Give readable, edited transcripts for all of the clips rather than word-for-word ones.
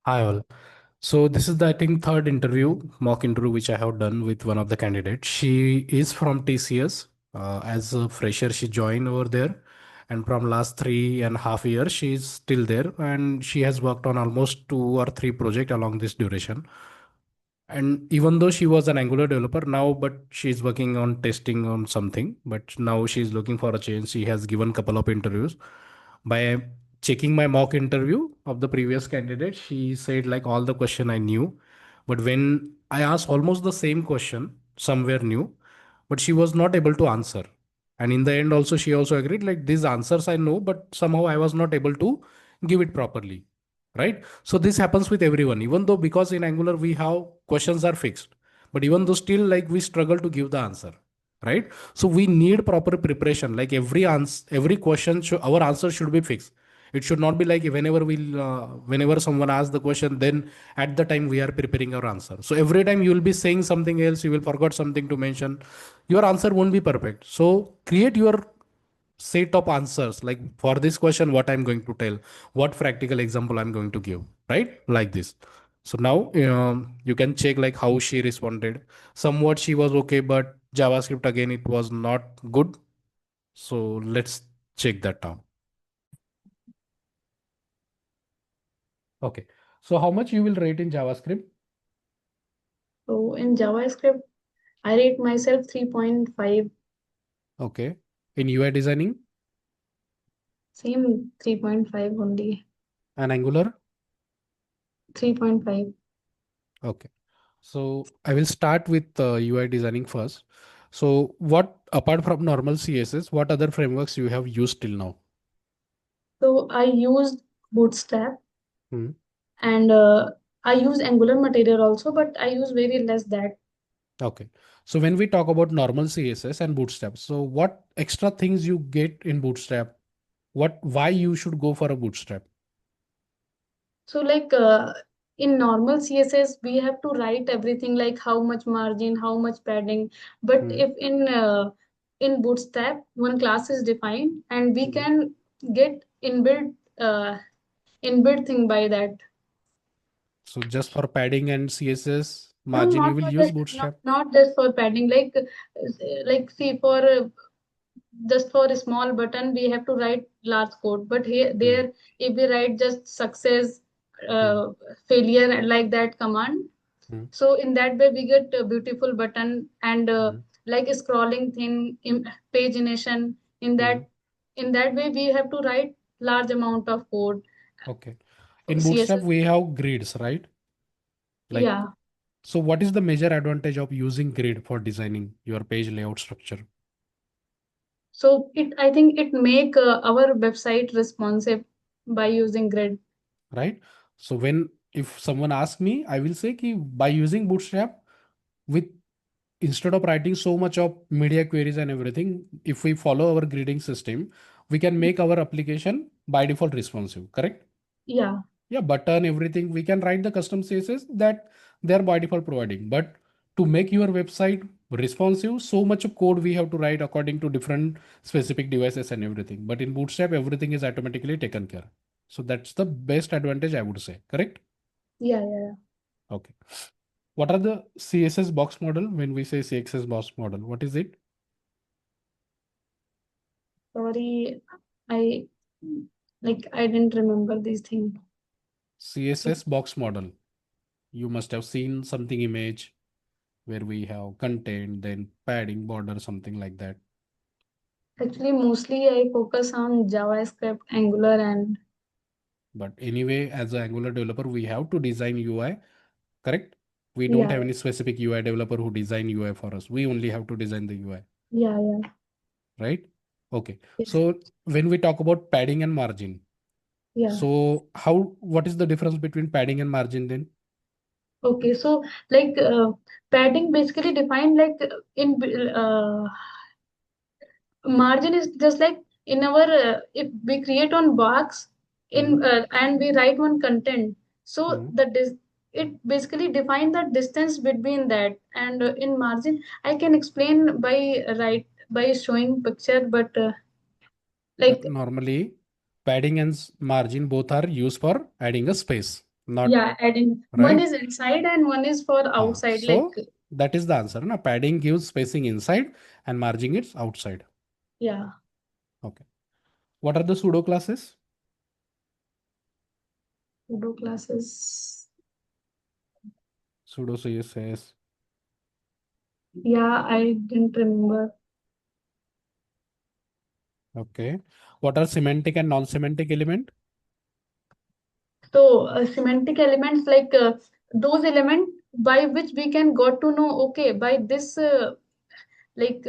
Hi all. So this is the I think third interview, mock interview, which I have done with one of the candidates. She is from TCS. As a fresher, she joined over there, and from last 3.5 years, she is still there, and she has worked on almost 2 or 3 projects along this duration. And even though she was an Angular developer now, but she's working on testing on something. But now she's looking for a change. She has given couple of interviews. By checking my mock interview of the previous candidate, she said like all the question I knew. But when I asked almost the same question, somewhere new, but she was not able to answer. And in the end, also she also agreed like these answers I know, but somehow I was not able to give it properly. Right. So this happens with everyone, even though because in Angular we have questions are fixed, but even though still like we struggle to give the answer. Right. So we need proper preparation. Like every answer, every question, our answer should be fixed. It should not be like whenever someone asks the question, then at the time we are preparing our answer. So every time you will be saying something else, you will forget something to mention. Your answer won't be perfect. So create your set of answers, like for this question what I'm going to tell, what practical example I'm going to give, right, like this. So now you can check like how she responded. Somewhat she was okay, but JavaScript again it was not good. So let's check that now. Okay, so how much you will rate in JavaScript? So in JavaScript, I rate myself 3.5, Okay, in UI designing same 3.5 only, and Angular? 3.5. Okay, so I will start with UI designing first. So what, apart from normal CSS, what other frameworks you have used till now? So I used Bootstrap Hmm. and I use Angular material also, but I use very less that. Okay. So when we talk about normal CSS and Bootstrap, so what extra things you get in Bootstrap? What, why you should go for a Bootstrap? So like in normal CSS, we have to write everything like how much margin, how much padding. But Hmm. if in Bootstrap, one class is defined and we Hmm. can get uh, inbuilt thing by that. So just for padding and CSS No, margin, you not will for use that. Not Bootstrap, not just for padding. Like see for just for a small button, we have to write large code. But here Hmm. there, if we write just success, Hmm. failure like that command, Hmm. so in that way we get a beautiful button and Hmm. like a scrolling thing, pagination. In Hmm. that way we have to write large amount of code. Okay. In Bootstrap, CSS. we have grids, right? Like, Yeah. so what is the major advantage of using grid for designing your page layout structure? So I think it make our website responsive by using grid. Right? So when, if someone asks me, I will say ki by using Bootstrap, with instead of writing so much of media queries and everything, if we follow our grading system, we can make our application by default responsive, correct? Yeah. Yeah, button, everything, we can write the custom CSS that they're by default providing. But to make your website responsive, so much of code we have to write according to different specific devices and everything. But in Bootstrap, everything is automatically taken care. So that's the best advantage, I would say, correct? Yeah, yeah, yeah. Okay. What are the CSS box model? When we say CSS box model, what is it? Sorry, I I didn't remember these things. CSS box model. You must have seen something image where we have content, then padding, border, something like that. Actually, mostly I focus on JavaScript, Angular, and But anyway, as an Angular developer, we have to design UI, correct? We don't yeah, have any specific UI developer who design UI for us. We only have to design the UI, yeah, yeah, right? Okay. yes, So when we talk about padding and margin, yeah. so what is the difference between padding and margin then? Okay, so like padding basically defined like in margin is just like in our if we create on box Hmm. in and we write one content, so Hmm. it basically define the distance between that and in margin I can explain by by showing picture, but like Normally, padding and margin both are used for adding a space. not Yeah, adding one right. is inside and one is for outside. Like, So that is the answer. Na? Padding gives spacing inside and margin is outside. yeah, Okay. What are the pseudo classes? pseudo classes. Pseudo CSS. Yeah, I didn't remember. Okay. What are semantic and non-semantic element? So, semantic elements like those elements by which we can got to know, okay, by this, like,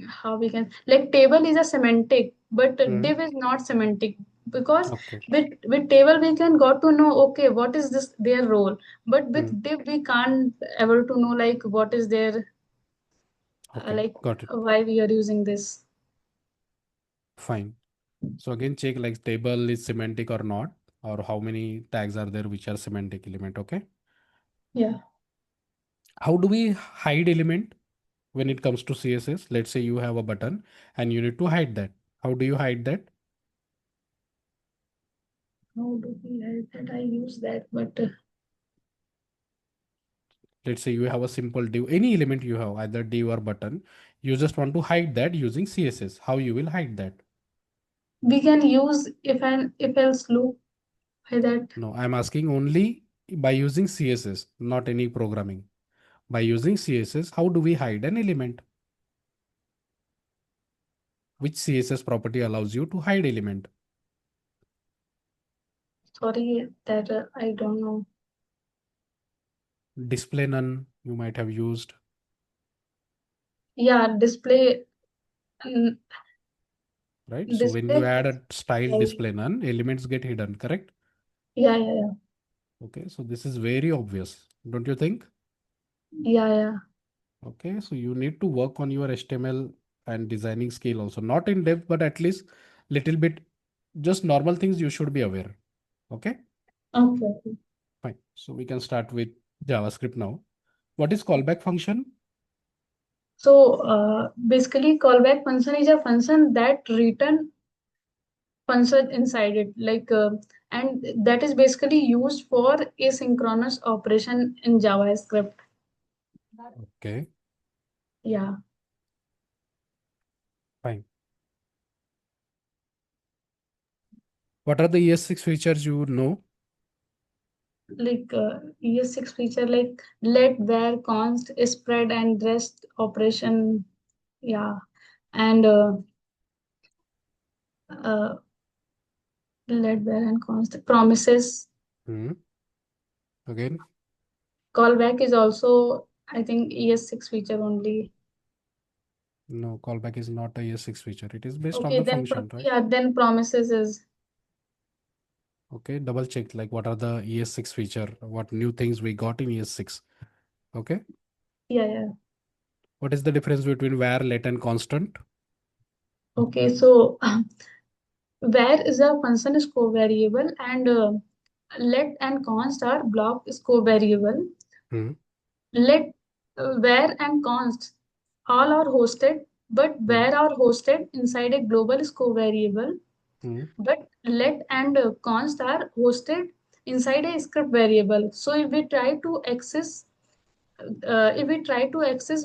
how we can, like, table is a semantic, but Hmm. div is not semantic because Okay. with table we can got to know, okay, what is this their role, but with Hmm. div we can't able to know like what is their Okay. like Got it. why we are using this. Fine. So again, check like table is semantic or not, or how many tags are there which are semantic element. Okay. Yeah, How do we hide element when it comes to CSS? Let's say you have a button and you need to hide that. How do you hide that? how do we hide that? I use that, but Let's say you have a simple div, any element you have, either div or button. You just want to hide that using CSS. How you will hide that? we can use if and if else loop by that. No, I'm asking only by using CSS, not any programming. By using CSS, how do we hide an element? Which CSS property allows you to hide element? Sorry, that I don't know. Display none, you might have used, Yeah, display, mm, right? So when you display. add a style I, display none, elements get hidden, correct? yeah, yeah, yeah, Okay, so this is very obvious, don't you think? yeah, yeah. Okay, so you need to work on your HTML and designing skill also, not in depth, but at least little bit, just normal things you should be aware. Okay, Okay, okay. fine. So we can start with JavaScript now. What is callback function? So basically, callback function is a function that return function inside it, like, and that is basically used for asynchronous operation in JavaScript. Okay, Yeah, fine. What are the ES6 features you know? like ES6 feature like let, where, const, spread, and rest operation. Yeah, and uh, let, where, and const promises. Hmm. Again, Callback is also, I think, ES6 feature only. no, callback is not a ES6 feature. It is based on Okay, the then function, right? yeah, then promises is. Okay, double check like what are the ES6 feature, what new things we got in ES6. Okay, Yeah, yeah. what is the difference between var, let, and constant? Okay, so where is a function scope variable, and let and const are block scope variable. Hmm. Let, where, and const all are hosted, but Hmm. where are hosted inside a global scope variable. Hmm. But let and const are hosted inside a script variable. So if we try to access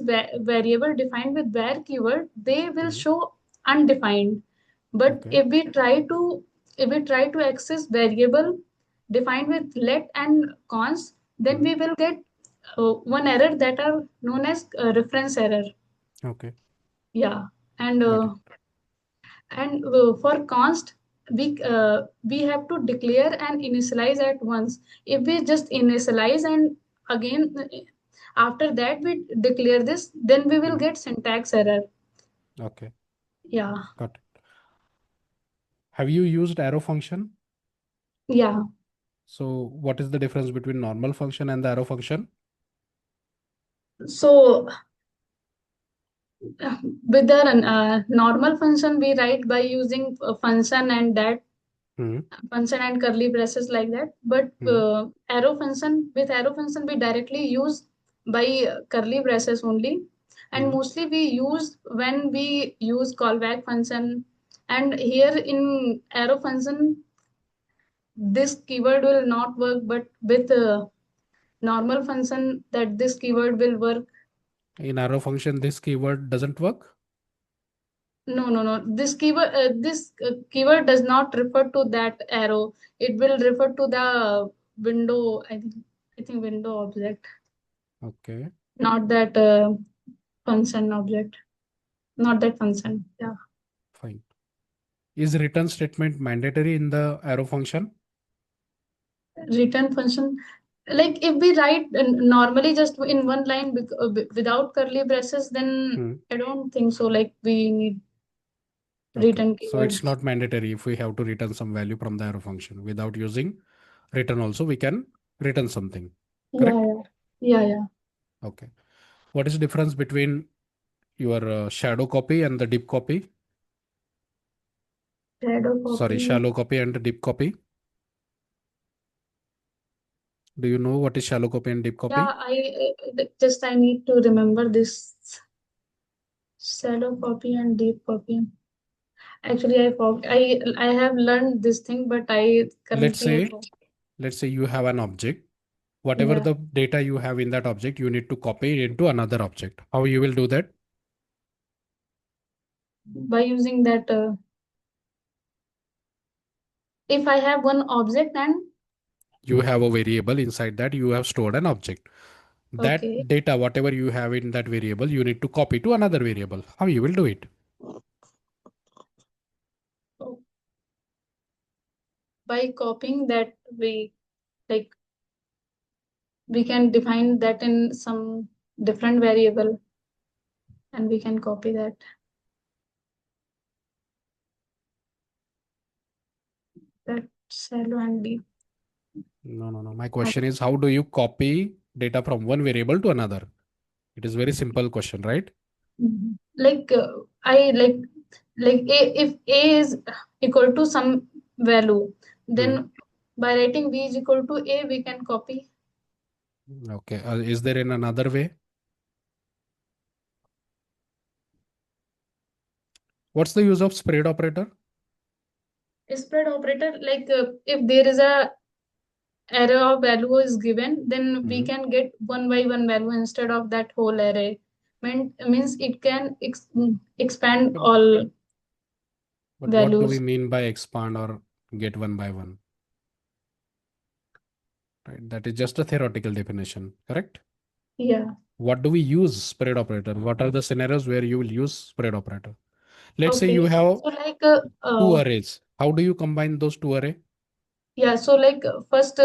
variable defined with var keyword, they will Hmm. show undefined. But Okay. if we try to access variable defined with let and const, then Hmm. we will get one error that are known as reference error. Okay. Yeah, and Got it. for const, we have to declare and initialize at once. If we just initialize and again after that we declare this, then we will Hmm. get syntax error. Okay. Yeah, Got it. Have you used arrow function? yeah. So what is the difference between normal function and the arrow function? So with the normal function we write by using function and that Hmm. function and curly braces like that, but Hmm. arrow function we directly use by curly braces only, and Hmm. mostly we use when we use callback function. And here in arrow function this keyword will not work, but with normal function that this keyword will work. In arrow function, this keyword doesn't work. No. This keyword does not refer to that arrow. It will refer to the window. I think window object, Okay, not that function object, not that function. Yeah, fine. Is return statement mandatory in the arrow function? return function. Like if we write normally just in one line without curly braces, then Hmm. I don't think so. Like we need Okay, return so keyword. it's not mandatory if we have to return some value from the arrow function. Without using return also, we can return something. Yeah, Correct? yeah, yeah, yeah. Okay. What is the difference between your shadow copy and the deep copy? Shadow Sorry, copy. shallow copy and deep copy. Do you know what is shallow copy and deep Yeah, copy? I need to remember this shallow copy and deep copy. Actually, I have learned this thing, but I Let's currently I say, forgot. let's say you have an object. Whatever Yeah, the data you have in that object, you need to copy it into another object. How you will do that? by using that. If I have one object and You have a variable inside that you have stored an object. That okay, data, whatever you have in that variable, you need to copy to another variable. How you will do it? so by copying that we like we can define that in some different variable and we can copy that. That shallow and deep. No, no, no. My question is, how do you copy data from one variable to another? It is very simple question, right? Mhm. Like I like if a is equal to some value, Hmm. then by writing b is equal to a, we can copy. Okay. Is there in another way? What's the use of spread operator? Spread operator, like if there is a array of value is given, then we Hmm. can get one by one value instead of that whole array. Means it can expand But all what do we values. mean by expand or get one by one? Right? That is just a theoretical definition, correct? Yeah. What do we use spread operator? What are the scenarios where you will use spread operator? Let's say you Okay. have So like two arrays. How do you combine those two array? yeah. So like first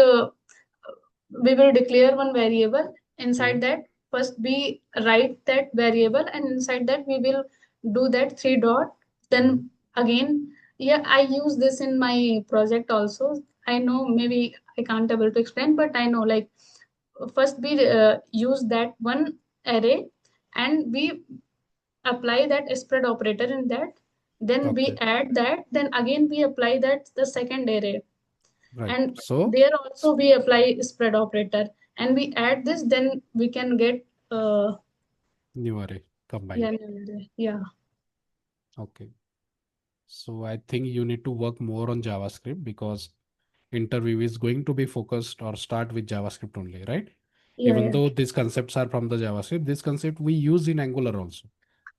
we will declare one variable. Hmm. Inside that, first we write that variable, and inside that we will do that three dot. Hmm. Then again, yeah, I use this in my project also. I know maybe I can't able to explain, but I know like first we use that one array and we apply that spread operator in that. Then we Okay, add that. Then again we apply that the second array, right. and So there also we apply spread operator and we add this, then we can get new array combined. yeah, yeah, Okay. So I think you need to work more on JavaScript because interview is going to be focused or start with JavaScript only, right? yeah, Even yeah, though these concepts are from the JavaScript, this concept we use in Angular also.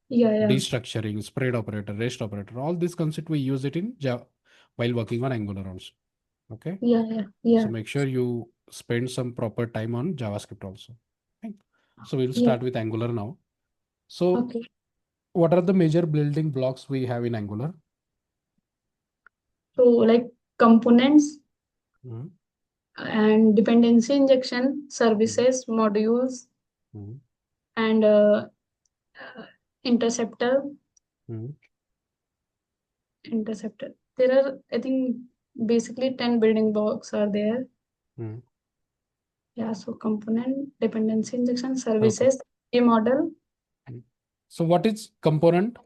yeah, yeah, Destructuring, spread operator, rest operator, all these concept we use it in Java while working on Angular also. Okay. yeah, yeah, So yeah, make sure you spend some proper time on JavaScript also. Right? So we'll yeah. start with Angular now. So Okay. what are the major building blocks we have in Angular? So like components Mhm. and dependency injection, Mhm. services, modules, Mhm. and interceptor. Mhm. Interceptor. There are, I think, basically 10 building blocks are there. Mhm. Yeah, so component, dependency injection, Okay. services, a model. Mhm. So what is component?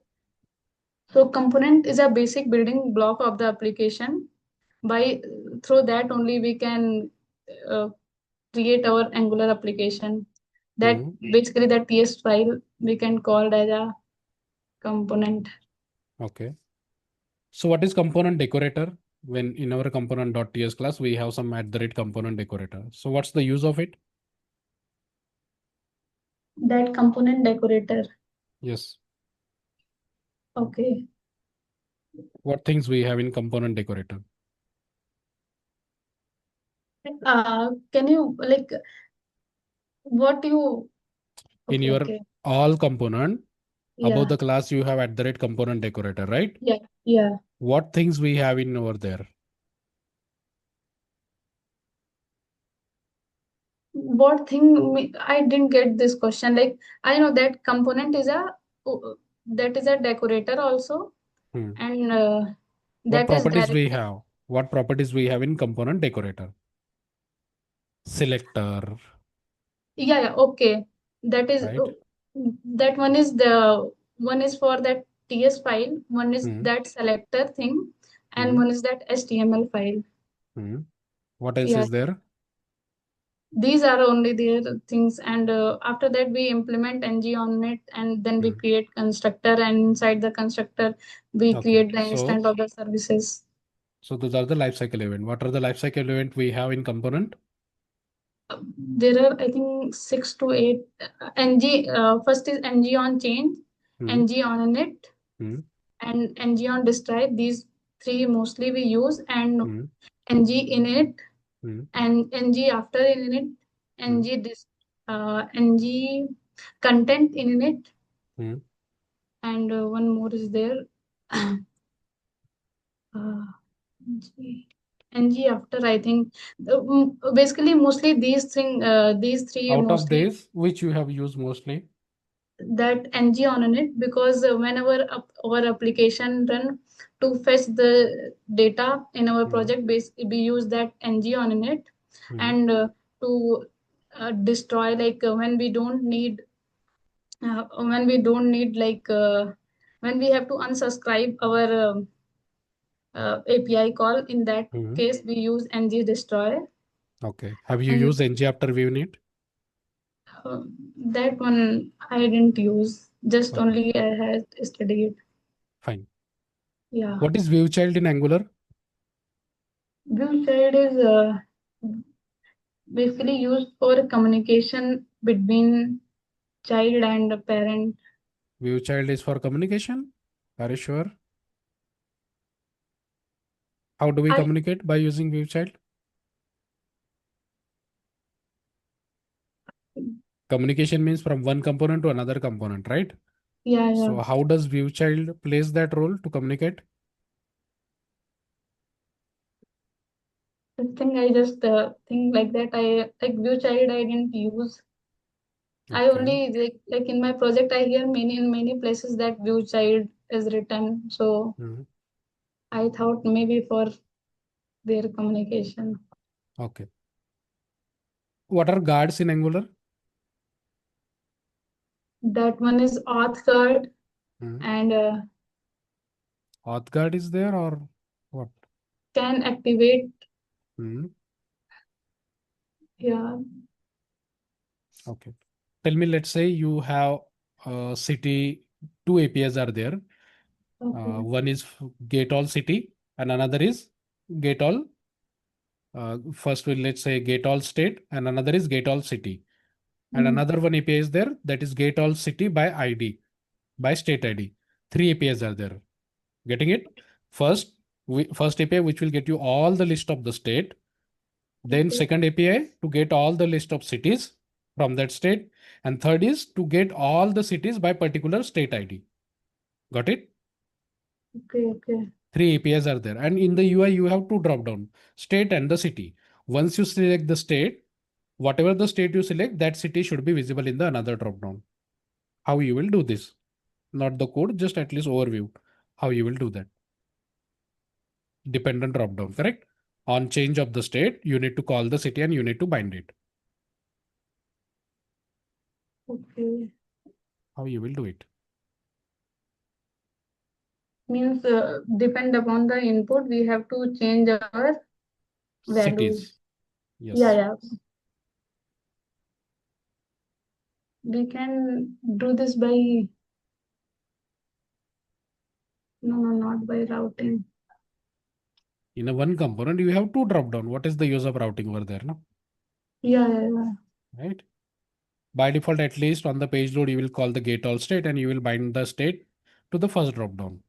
So component is a basic building block of the application. By through that only we can uh, create our Angular application. That Mhm. basically that TS file we can call as a component. Okay. So what is component decorator? When in our component.ts class, we have some at the rate component decorator. So what's the use of it? That component decorator. Yes. Okay. What things we have in component decorator? Can you like what you? In Okay, your okay. all component, above Yeah, the class, you have at the rate component decorator, right? yeah, yeah. What things we have in over there? What thing I didn't get this question. Like I know that component is a that is a decorator also, Hmm. and What that is properties we directly. have? What properties we have in component decorator? Selector, Yeah, yeah. Okay. That is right? that one is the one is for that TS file. One is Hmm. that selector thing, and Hmm. one is that HTML file. Hmm. What else Yeah. is there? These are only the things, and after that we implement ng on it, and then we Hmm. create constructor, and inside the constructor we Okay. create the instance of the services. So those are the lifecycle event. What are the lifecycle event we have in component? There are I think 6 to 8 ng. First is ng on change, Hmm. ng on init, Hmm. and ng on destroy. These three mostly we use, and Hmm. ng init, Hmm. and ng after init, ng Hmm. ng content init, Hmm. and one more is there. ng after I think basically mostly these three Out of mostly these, which you have used mostly? that ng on it, because whenever our application run to fetch the data in our Hmm. project base, we use that ng on it, Hmm. and to destroy, like when we don't need like when we have to unsubscribe our API call. In that Hmm. case, we use ng destroy, Okay. Have you and used ng after viewing? that one I didn't use. Just Okay. only I had studied. Fine. Yeah, What is view child in Angular? view child is basically used for communication between child and parent. View child is for communication. Are you sure? How do we I communicate by using view child? Communication means from one component to another component, right? Yeah, yeah. So how does view child plays that role to communicate? The thing I just think like that. I like view child. I didn't use. I Okay. only like in my project. I hear many places that view child is written. So Mhm. I thought maybe for their communication. Okay. What are guards in Angular? That one is auth guard, Mhm. and Auth guard is there or what? can activate. Mhm. Yeah. Okay. Tell me, let's say you have city, two APIs are there. Okay. One is get all city and another is get all. First, will let's say get all state and another is get all city. And Mm. another one API is there that is get all city by ID, by state ID. Three APIs are there. Getting it? First, first API which will get you all the list of the state. Then Okay. second API to get all the list of cities from that state. And third is to get all the cities by particular state ID. Got it? Okay. Okay. Three APIs are there. And in the UI, you have two drop down state and the city. Once you select the state, whatever the state you select, that city should be visible in the another drop down. How you will do this? Not the code, just at least overview how you will do that. Dependent drop down, correct? On change of the state, you need to call the city and you need to bind it. Okay. How you will do it? Means depend upon the input, we have to change our values. Cities. Yeah, Yes. yeah. We can do this by no, no, not by routing. In a one component, you have two drop down. What is the use of routing over there? No, Yeah, yeah, yeah. right? By default, at least on the page load, you will call the get all state and you will bind the state to the first drop down.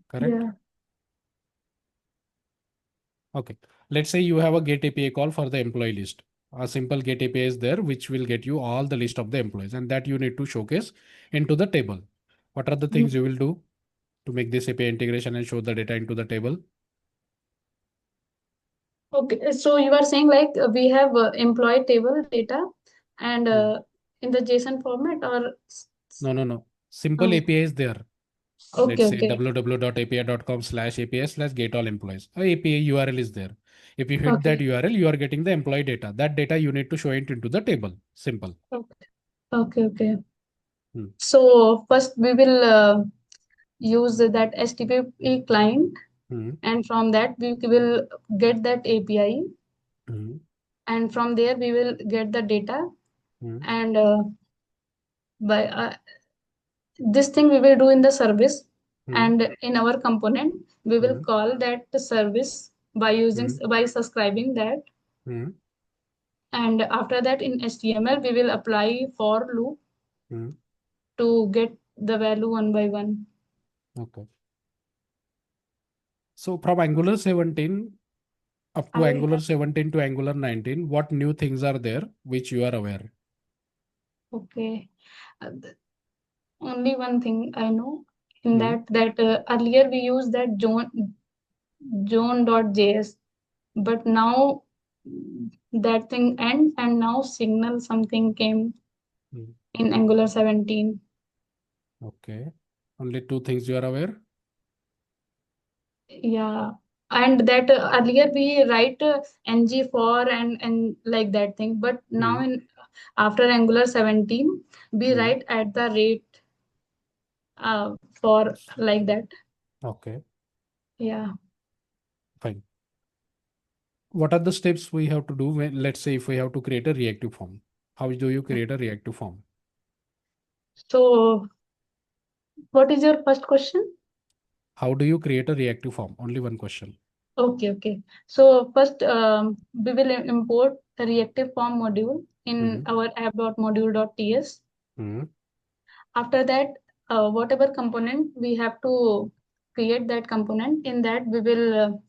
Correct? Yeah. Okay. Let's say you have a get API call for the employee list. A simple get API is there, which will get you all the list of the employees, and that you need to showcase into the table. What are the things you will do to make this API integration and show the data into the table? Okay, so you are saying like we have employee table data and Hmm. in the JSON format or No, no, no. Simple oh, API is there. okay, Let's say okay, www.api.com/API/get all employees. A API URL is there. If you hit that okay, URL, you are getting the employee data. That data you need to show it into the table. Simple. okay, okay, okay. Hmm. So first we will use that HTTP client, Hmm. and from that we will get that API, Hmm. and from there we will get the data, Hmm. and by this thing we will do in the service, Hmm. and in our component we will Hmm. call that service by using Hmm. by subscribing that, Hmm. and after that in HTML we will apply for loop Hmm. to get the value one by one. Okay. So from Angular 17 up to I Angular have 17 to Angular 19, what new things are there which you are aware? okay. Only one thing I know in Hmm. that earlier we used that zone.js, but now that thing ends and now signal something came Hmm. in Angular 17. Okay. Only two things you are aware? Yeah, and that earlier we write ng for and like that thing, but now Hmm. in after Angular 17 we Hmm. write at the rate for like that. Okay. Yeah. Fine. What are the steps we have to do when, let's say, if we have to create a reactive form? How do you create a reactive form? So what is your first question? How do you create a reactive form? Only one question. Okay, okay. So first, we will import the reactive form module in Hmm. our app.module.ts. Hmm. After that, whatever component we have to create that component, in that we will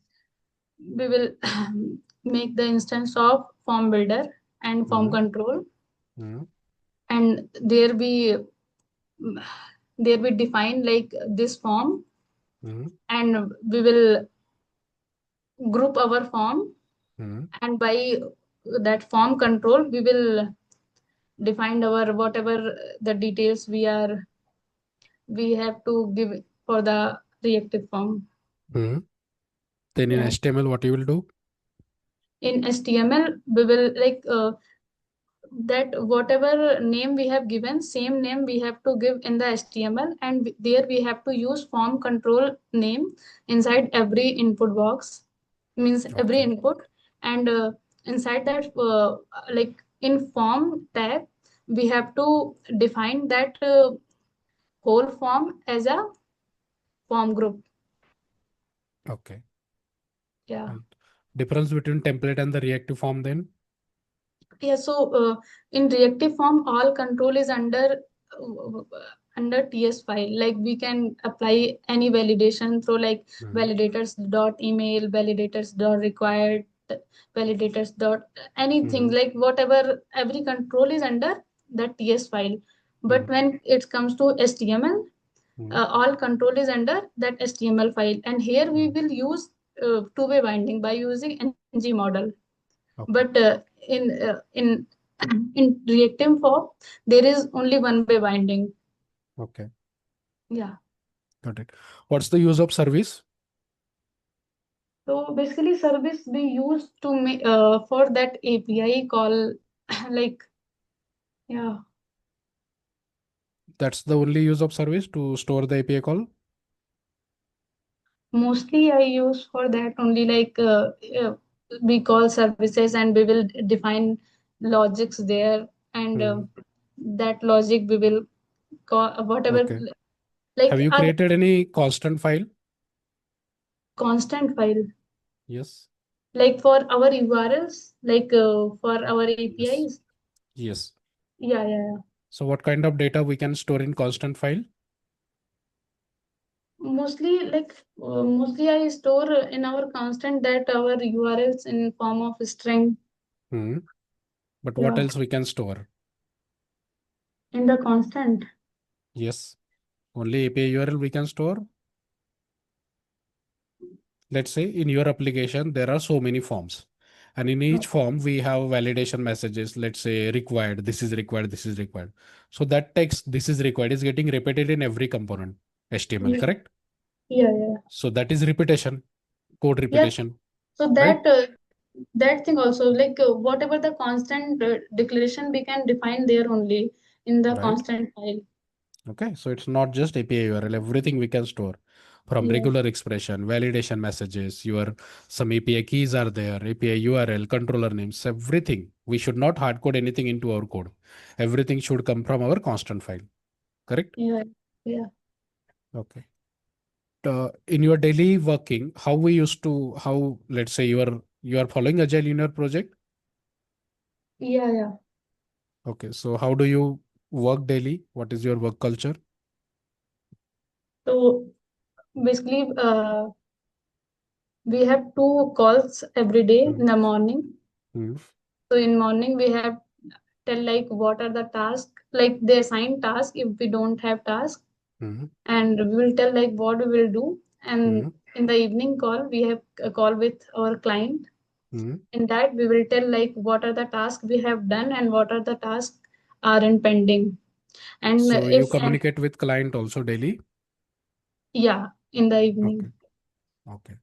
make the instance of form builder and form Hmm. control, Hmm. and there we define like this form, Hmm. and we will group our form, Hmm. and by that form control we will define our whatever the details we have to give for the reactive form. Hmm. Then in Yeah, HTML, what you will do? in HTML we will like that whatever name we have given, same name we have to give in the HTML, and there we have to use form control name inside every input box, means every Okay. input, and inside that like in form tag we have to define that whole form as a form group. Okay. Yeah. Fine. Difference between template and the reactive form then? Yeah, so in reactive form, all control is under TS file. Like we can apply any validation through like Hmm. validators dot email, validators dot required, validators dot anything, Hmm. like whatever every control is under the TS file. Hmm. But when it comes to HTML, Hmm. all control is under that HTML file. And here we Hmm. will use two-way binding by using ng model. Okay. But in in reactive form there is only one way binding. Okay. Yeah, Got it. What's the use of service? so basically service we use to make for that API call like yeah, That's the only use of service to store the API call. mostly I use for that only like we call services and we will define logics there, and Hmm. that logic we will call whatever Okay. like Have you a created any constant file? constant file. Yes. Like for our URLs, like for our Yes. APIs. Yes. Yeah, yeah, yeah. So what kind of data we can store in constant file? Mostly I store in our constant that our URLs in form of string. Hmm. But what Yeah, else we can store? in the constant. Yes. Only API URL we can store. Let's say in your application, there are so many forms. And in each form, we have validation messages. Let's say required, this is required, this is required. So that text, this is required, is getting repeated in every component, HTML, Yeah, correct? yeah, yeah. So that is repetition, code Yeah. repetition, So right? that thing also, like whatever the constant declaration we can define there only in the Right. constant file. Okay. So it's not just API URL, everything we can store from Yeah, regular expression, validation messages, your some API keys are there, API URL, controller names, everything. We should not hard code anything into our code. Everything should come from our constant file. Correct? yeah, yeah, Okay. In your daily working, how we used to how let's say you are following agile in your project. yeah, yeah. Okay. So how do you work daily? What is your work culture? So basically, we have two calls every day Hmm. in the morning. Hmm. So in morning we have tell like what are the tasks, like they assign task if we don't have task, Hmm. and we will tell like what we will do. And Hmm. in the evening call we have a call with our client. Hmm. In that we will tell like what are the tasks we have done and what are the tasks are in pending. And So you if and communicate with client also daily. yeah, in the Okay. evening. Okay.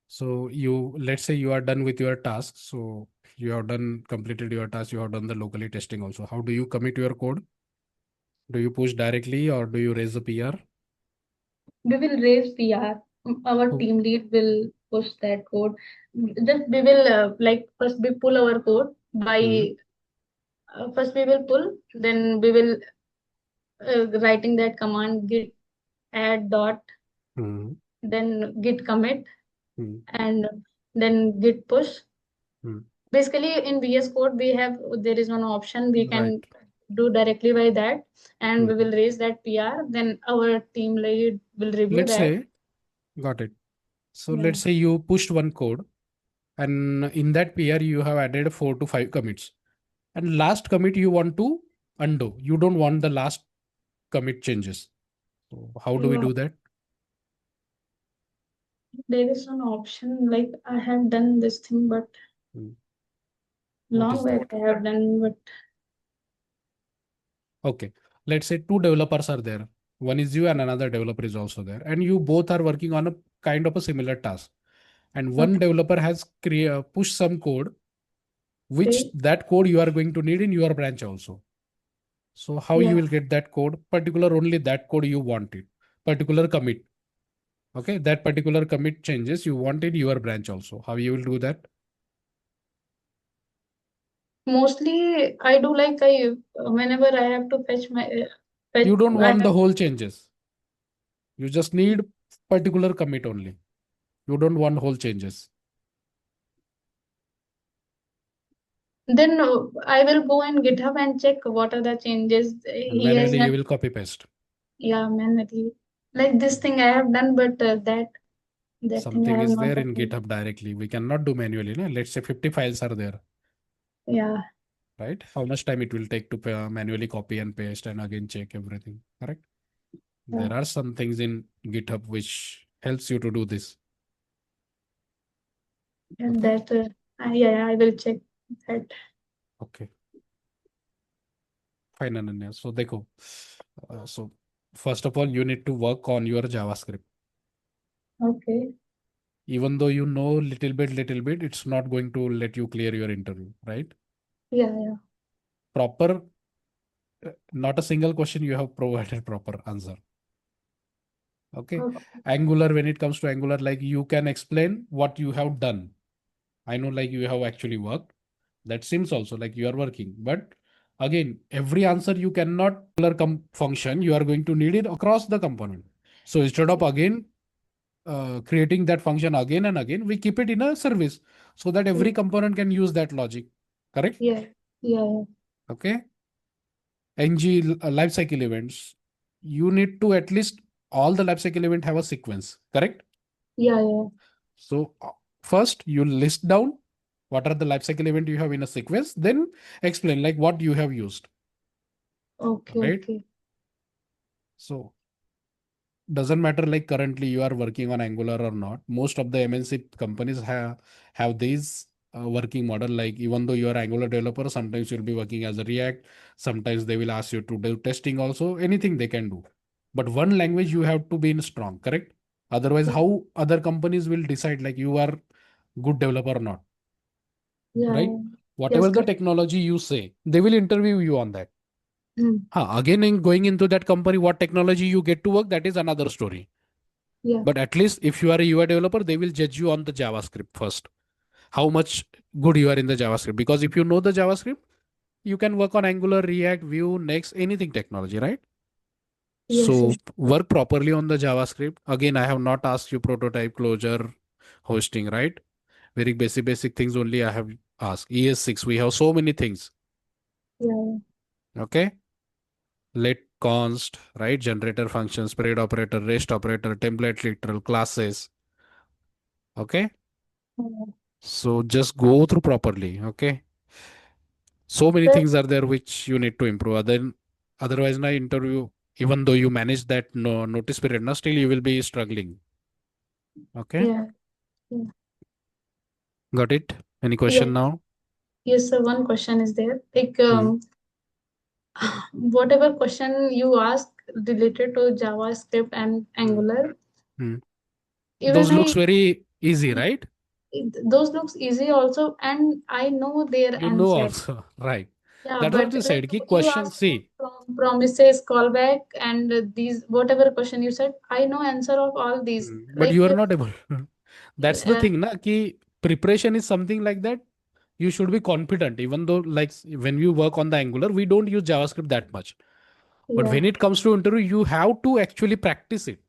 So you let's say you are done with your task. So you have done completed your task. You have done the locally testing also. How do you commit your code? Do you push directly or do you raise a PR? We will raise PR. Our Who? team lead will push that code. Just we will like first we pull our code Hmm. by first we will pull, then we will writing that command git add dot, Hmm. then git commit, Hmm. and then git push. Hmm. Basically in VS code we have there is one option we Right. can do directly by that, and we Hmm. will raise that PR. Then our team lead will review Let's that. say, got it. So Yeah, let's say you pushed one code and in that PR you have added 4 to 5 commits. And last commit you want to undo. You don't want the last commit changes. So how do we no, do that? there is one option like I have done this thing, but Hmm. What long is that? back I have done, but Okay. Let's say two developers are there. One is you and another developer is also there. And you both are working on a kind of a similar task. And one okay, developer has pushed some code, which that code you are going to need in your branch also. So how you yeah, will get that code, particular only that code you want it, particular commit. Okay, that particular commit changes you want in your branch also. How you will do that? mostly I do like I whenever I have to fetch my fetch You don't I want the have whole changes. You just need particular commit only. You don't want whole changes. then I will go in GitHub and check what are the changes And he has manually you done. will copy paste. Yeah, manually. Like this thing I have done, but that thing I Something have is not there done. in GitHub directly. We cannot do manually. No? Let's say 50 files are there, Yeah, right? How much time it will take to manually copy and paste and again check everything, correct? yeah, There are some things in GitHub which helps you to do this. and Okay. that yeah, I will check that. Okay. Fine, Ananya. So, देखो. So, first of all, you need to work on your JavaScript. Okay. Even though you know little bit, it's not going to let you clear your interview, right? Yeah, yeah. Proper, not a single question you have provided proper answer. Okay. Okay. Angular, when it comes to Angular, like you can explain what you have done. I know like you have actually worked. That seems also like you are working. But again, every answer you cannot function, you are going to need it across the component. So instead of again creating that function again and again, we keep it in a service so that every Yeah. component can use that logic. Correct? Yeah. Yeah. Okay. ng lifecycle events, you need to at least all the lifecycle event have a sequence. Correct? Yeah. Yeah. So first you list down what are the lifecycle event you have in a sequence, then explain like what you have used. Okay. Right? Okay. So doesn't matter like currently you are working on Angular or not. Most of the MNC companies have these working model. Like even though you are Angular developer, sometimes you'll be working as a React. Sometimes they will ask you to do testing also. Anything they can do. But one language you have to be in strong, correct? Otherwise, Yeah. how other companies will decide like you are good developer or not, Yeah. right? Yeah. Yes. Whatever the Correct. technology you say, they will interview you on that. Mm. Again, in going into that company, what technology you get to work, that is another story. Yeah. But at least if you are a UI developer, they will judge you on the JavaScript first. How much good you are in the JavaScript. Because if you know the JavaScript, you can work on Angular, React, Vue, Next, anything technology, right? Yes. So Yes. work properly on the JavaScript. Again, I have not asked you prototype, closure, hosting, right? Very basic things only I have asked. ES6, we have so many things. Yeah. Okay. Let const, right? Generator function, spread operator, rest operator, template literal, classes. Okay. Yeah. So just go through properly. Okay. So many Sir. things are there which you need to improve. Then otherwise, na interview, even though you manage that no, notice period, na still you will be struggling. Okay. Yeah. Yeah. Got it? Any Yeah. question now? Yes, sir. One question is there. Like, Hmm. whatever question you ask related to JavaScript and Hmm. Angular, Hmm. even Those looks I, very easy, right? those looks easy also, and I know their You know answer. also, right? Yeah, That's what but you like said. Key you question. ask me See, from promises, callback, and these whatever question you said, I know answer of all these. But you Like, are not able. That's the uh, thing, na? Ki preparation is something like that. You should be confident, even though like when you work on the Angular, we don't use JavaScript that much. But yeah, when it comes to interview, you have to actually practice it,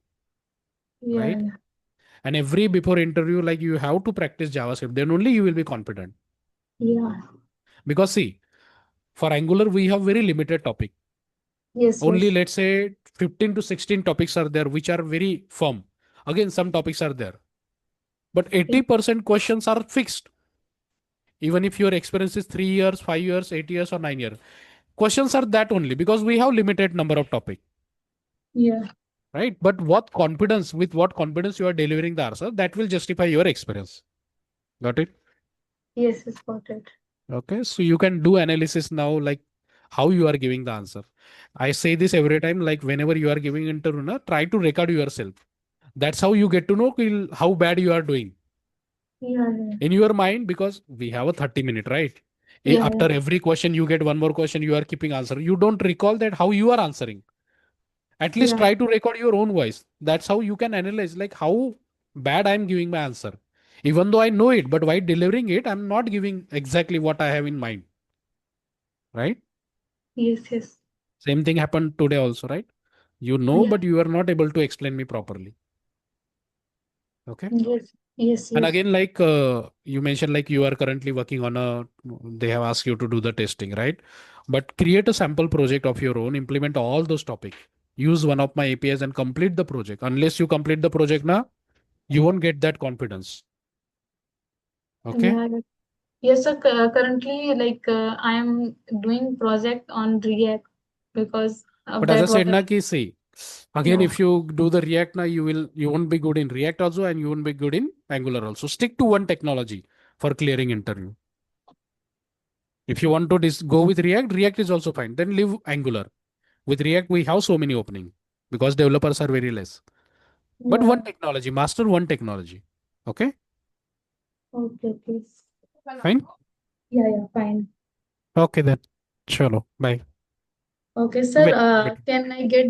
yeah, right? And every before interview, like you have to practice JavaScript. Then only you will be confident. yeah, Because see, for Angular, we have very limited topic. yes, Only yes, let's say 15 to 16 topics are there, which are very firm. Again, some topics are there. But yeah, 80% questions are fixed. Even if your experience is 3 years, 5 years, 8 years, or 9 years. Questions are that only because we have limited number of topic, yeah, right? But with what confidence you are delivering the answer, that will justify your experience. Got it? yes, it's got it. Okay. So you can do analysis now, like how you are giving the answer. I say this every time, like whenever you are giving interview, na, try to record yourself. That's how you get to know how bad you are doing Yeah, yeah, in your mind, because we have a 30-minute, right? yeah, yeah, After every question, you get one more question, you are keeping answer. You don't recall that how you are answering. At least yeah, try to record your own voice. That's how you can analyze like how bad I'm giving my answer. Even though I know it, but while delivering it, I'm not giving exactly what I have in mind, right? yes, yes, Same thing happened today also, right? You know, yeah, but you are not able to explain me properly. Okay. yes, yes, And yes, again, like you mentioned, like you are currently working on they have asked you to do the testing, right? But create a sample project of your own, implement all those topics. Use one of my APIs and complete the project. Unless you complete the project now, you won't get that confidence. Okay. yeah. Yes, sir. Currently, like I am doing project on React because of But as I that. said, Whatever. na ki see, again, Yeah, if you do the React now, you won't be good in React also, and you won't be good in Angular also. Stick to one technology for clearing interview. If you want to go with React, React is also fine. Then leave Angular. With React, we have so many opening because developers are very less. But yeah. one technology, master one technology. Okay, Okay, okay. fine. Yeah, yeah, fine. Okay then. Chalo, bye. Okay, sir. Wait, wait. Can I get